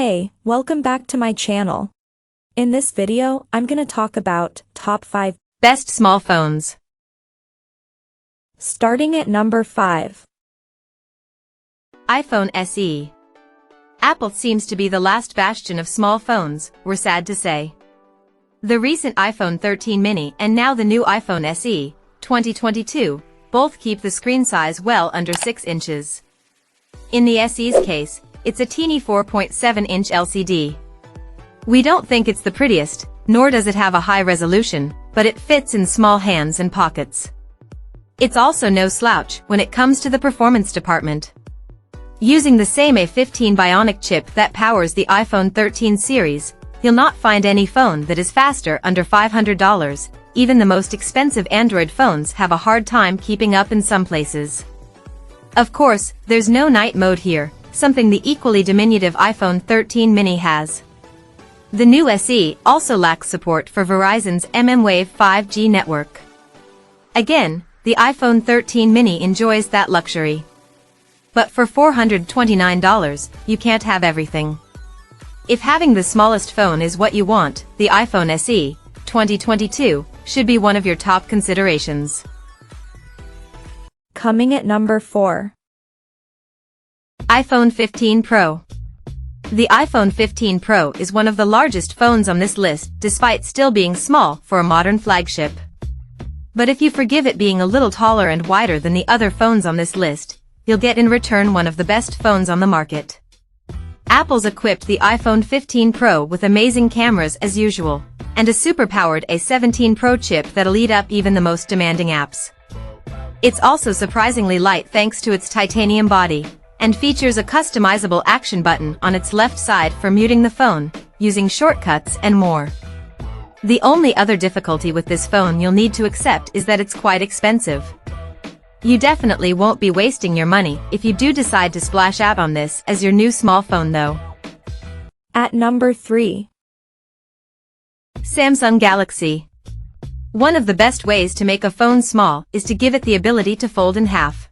Hey, welcome back to my channel. In this video, I'm gonna talk about top 5 best small phones. Starting at number 5. iPhone SE. Apple seems to be the last bastion of small phones, we're sad to say. The recent iPhone 13 mini and now the new iPhone SE, 2022, both keep the screen size well under 6 inches. In the SE's case, it's a teeny 4.7-inch LCD. We don't think it's the prettiest, nor does it have a high resolution, but it fits in small hands and pockets. It's also no slouch when it comes to the performance department. Using the same A15 Bionic chip that powers the iPhone 13 series, you'll not find any phone that is faster under $500. Even the most expensive Android phones have a hard time keeping up in some places. Of course, there's no night mode here, something the equally diminutive iPhone 13 mini has. The new SE also lacks support for Verizon's mmWave 5G network. Again, the iPhone 13 mini enjoys that luxury. But for $429, you can't have everything. If having the smallest phone is what you want, the iPhone SE, 2022, should be one of your top considerations. Coming at number 4. iPhone 15 Pro. The iPhone 15 Pro is one of the largest phones on this list despite still being small for a modern flagship. But if you forgive it being a little taller and wider than the other phones on this list, you'll get in return one of the best phones on the market. Apple's equipped the iPhone 15 Pro with amazing cameras as usual, and a super-powered A17 Pro chip that'll eat up even the most demanding apps. It's also surprisingly light thanks to its titanium body, and features a customizable action button on its left side for muting the phone, using shortcuts and more. The only other difficulty with this phone you'll need to accept is that it's quite expensive. You definitely won't be wasting your money if you do decide to splash out on this as your new small phone though. At number 3. Samsung Galaxy. One of the best ways to make a phone small is to give it the ability to fold in half.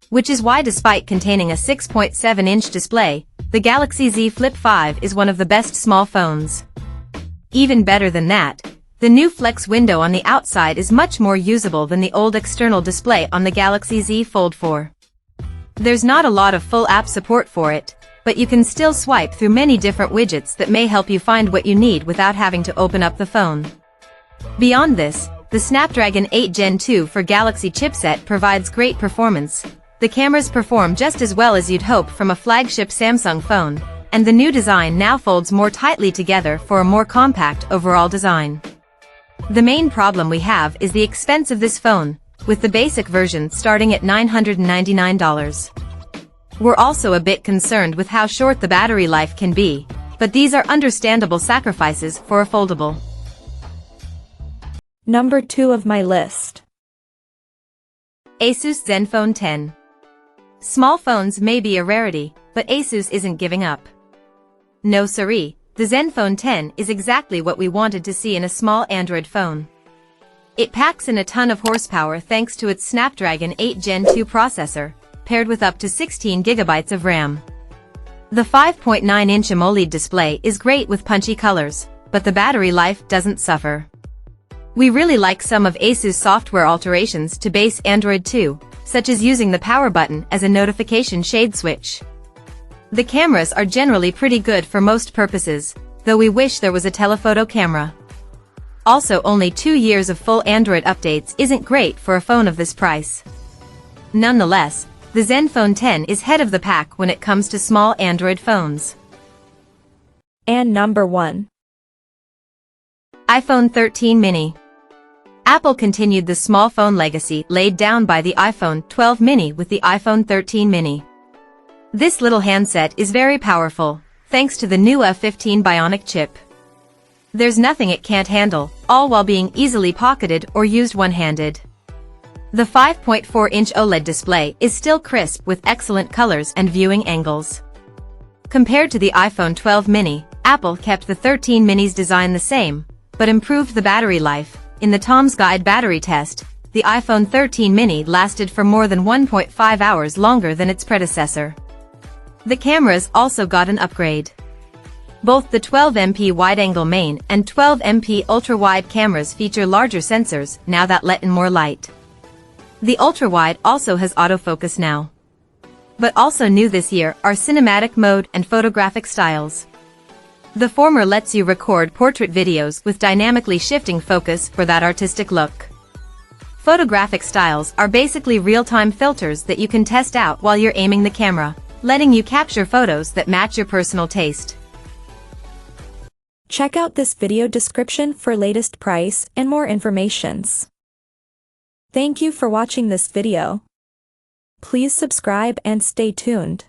Which is why despite containing a 6.7-inch display, the Galaxy Z Flip 5 is one of the best small phones. Even better than that, the new Flex window on the outside is much more usable than the old external display on the Galaxy Z Fold 4. There's not a lot of full app support for it, but you can still swipe through many different widgets that may help you find what you need without having to open up the phone. Beyond this, the Snapdragon 8 Gen 2 for Galaxy chipset provides great performance. The cameras perform just as well as you'd hope from a flagship Samsung phone, and the new design now folds more tightly together for a more compact overall design. The main problem we have is the expense of this phone, with the basic version starting at $999. We're also a bit concerned with how short the battery life can be, but these are understandable sacrifices for a foldable. Number 2 of my list. Asus Zenfone 10. Small phones may be a rarity, but Asus isn't giving up. No siree, the Zenfone 10 is exactly what we wanted to see in a small Android phone. It packs in a ton of horsepower thanks to its Snapdragon 8 Gen 2 processor, paired with up to 16 GB of RAM. The 5.9-inch AMOLED display is great with punchy colors, but the battery life doesn't suffer. We really like some of Asus' software alterations to base Android 2, such as using the power button as a notification shade switch. The cameras are generally pretty good for most purposes, though we wish there was a telephoto camera. Also, only 2 years of full Android updates isn't great for a phone of this price. Nonetheless, the Zenfone 10 is head of the pack when it comes to small Android phones. And number 1. iPhone 13 mini. Apple continued the small phone legacy laid down by the iPhone 12 mini with the iPhone 13 mini. This little handset is very powerful, thanks to the new A15 Bionic chip. There's nothing it can't handle, all while being easily pocketed or used one-handed. The 5.4-inch OLED display is still crisp with excellent colors and viewing angles. Compared to the iPhone 12 mini, Apple kept the 13 mini's design the same, but improved the battery life. In the Tom's Guide battery test, the iPhone 13 mini lasted for more than 1.5 hours longer than its predecessor. The cameras also got an upgrade. Both the 12MP wide-angle main and 12MP ultra-wide cameras feature larger sensors now that let in more light. The ultra-wide also has autofocus now. But also new this year are cinematic mode and photographic styles. The former lets you record portrait videos with dynamically shifting focus for that artistic look. Photographic styles are basically real-time filters that you can test out while you're aiming the camera, letting you capture photos that match your personal taste. Check out this video description for latest price and more informations. Thank you for watching this video. Please subscribe and stay tuned.